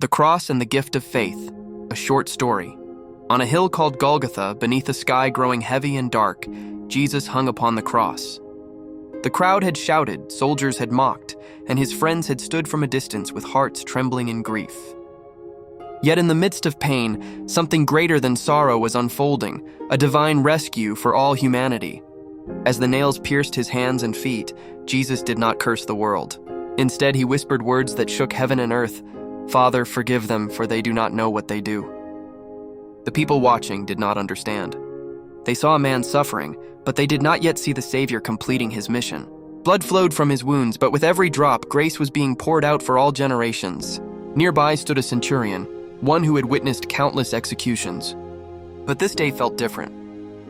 The Cross and the Gift of Faith, a short story. On a hill called Golgotha, beneath a sky growing heavy and dark, Jesus hung upon the cross. The crowd had shouted, soldiers had mocked, and his friends had stood from a distance with hearts trembling in grief. Yet in the midst of pain, something greater than sorrow was unfolding, a divine rescue for all humanity. As the nails pierced his hands and feet, Jesus did not curse the world. Instead, he whispered words that shook heaven and earth, "Father, forgive them, for they do not know what they do." The people watching did not understand. They saw a man suffering, but they did not yet see the Savior completing his mission. Blood flowed from his wounds, but with every drop, grace was being poured out for all generations. Nearby stood a centurion, one who had witnessed countless executions. But this day felt different.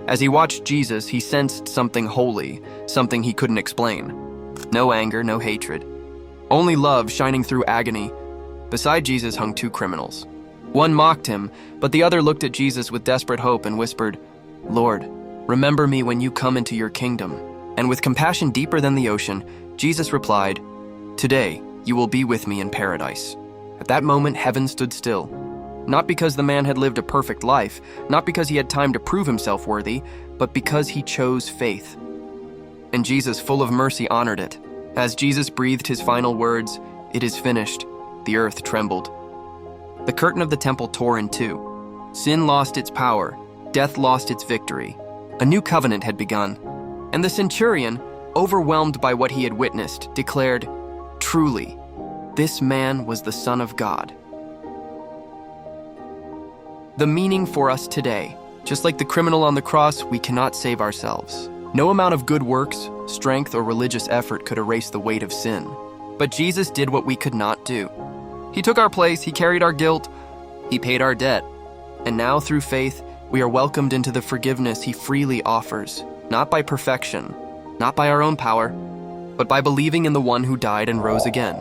As he watched Jesus, he sensed something holy, something he couldn't explain. No anger, no hatred. Only love shining through agony. Beside Jesus hung two criminals. One mocked him, but the other looked at Jesus with desperate hope and whispered, "Lord, remember me when you come into your kingdom." And with compassion deeper than the ocean, Jesus replied, "Today you will be with me in paradise." At that moment, heaven stood still. Not because the man had lived a perfect life, not because he had time to prove himself worthy, but because he chose faith. And Jesus, full of mercy, honored it. As Jesus breathed his final words, "It is finished," the earth trembled. The curtain of the temple tore in two. Sin lost its power, death lost its victory. A new covenant had begun. And the centurion, overwhelmed by what he had witnessed, declared, "Truly, this man was the Son of God." The meaning for us today: just like the criminal on the cross, we cannot save ourselves. No amount of good works, strength, or religious effort could erase the weight of sin. But Jesus did what we could not do. He took our place, he carried our guilt, he paid our debt. And now, through faith, we are welcomed into the forgiveness he freely offers, not by perfection, not by our own power, but by believing in the one who died and rose again.